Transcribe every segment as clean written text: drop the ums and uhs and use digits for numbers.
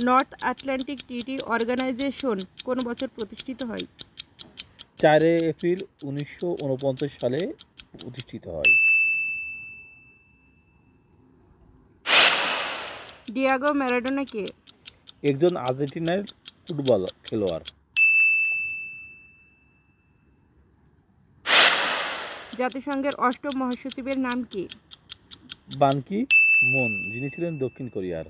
North Atlantic treaty organization কোন বছর প্রতিষ্ঠিত হয়? 4 এপ্রিল 1949 সালে প্রতিষ্ঠিত হয়। ডিয়েগো ম্যারাডোনা কে? একজন আর্জেন্টিনার ফুটবল খেলোয়াড়। জাতিসংঘের অষ্টম মহাসচিবের নাম কি? বান কি মুন, যিনি ছিলেন দক্ষিণ কোরিয়ার।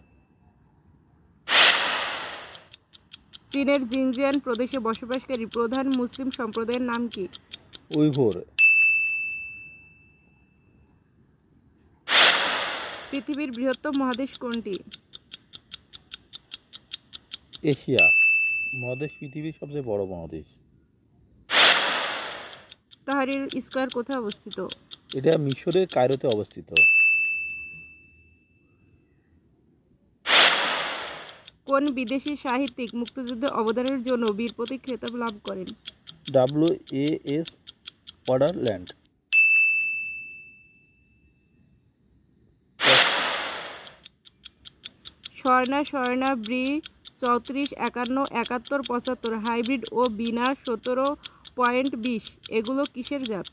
চীনের জিনজিয়াং প্রদেশে বসবাসকারী প্রধান মুসলিম সম্প্রদায়ের নাম কি? উইঘুর। পৃথিবীর বৃহত্তম মহাদেশ কোনটি? এশিয়া মহাদেশ পৃথিবীর সবচেয়ে বড় মহাদেশ। তাহরির স্কয়ার কোথায় অবস্থিত? এটা মিশরের কায়রোতে অবস্থিত। কোন বিদেশি সাহিত্যিক মুক্তিযুদ্ধে অবদানের জন্য বীর প্রতীক খেতাব লাভ করেন? WAS wonderland. Swarna Swarna BRRI 34 51 71 75 hybrid ও বিনা 17.20 এগুলো কিসের জাত?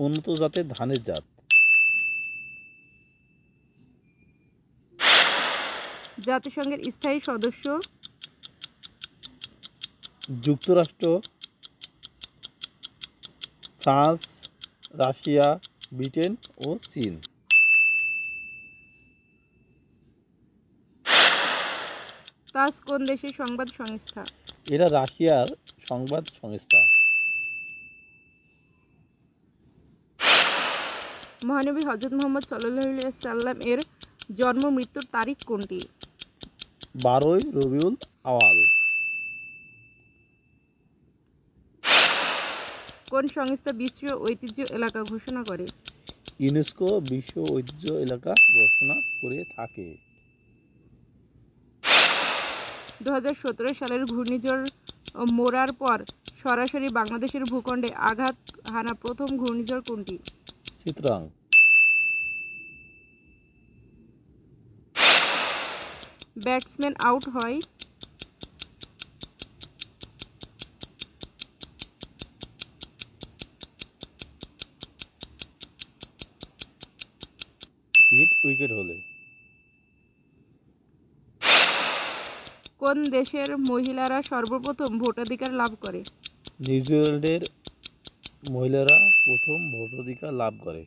উন্নত জাতের ধানের জাত। জাতিসংঘের স্থায়ী সদস্য? যুক্তরাষ্ট্র, ফ্রান্স, রাশিয়া, ব্রিটেন ও চীন। তাস কোন দেশের সংবাদ সংস্থা? এরা রাশিয়ার সংবাদ সংস্থা। মহানবী হজরত মুহাম্মদ সাল্লাল্লাহু আলাইহি ওয়াসাল্লাম এর জন্ম মৃত্যুর তারিখ কোনটি? 12ই রবিউল আওয়াল। কোন সংস্থা বিশ্ব ঐতিহ্য এলাকা ঘোষণা করে? ইউনেস্কো বিশ্ব ঐতিহ্য এলাকা ঘোষণা করে থাকে। 2017 সালের ঘূর্ণিঝড় মোরার পর সরাসরি বাংলাদেশের ভূখণ্ডে আঘাত হানা প্রথম ঘূর্ণিঝড় কোনটি? চিত্রাং। ব্যাটসম্যান আউট হয়? হিট উইকেট হলে। কোন দেশের মহিলারা সর্বপ্রথম ভোটাধিকার লাভ করে? নিউজিল্যান্ডের মহিলারা প্রথম ভোটাধিকার লাভ করে।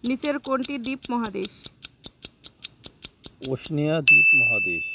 নিচের কোনটি দ্বীপ মহাদেশ? ওশেনিয়া দ্বীপ মহাদেশ।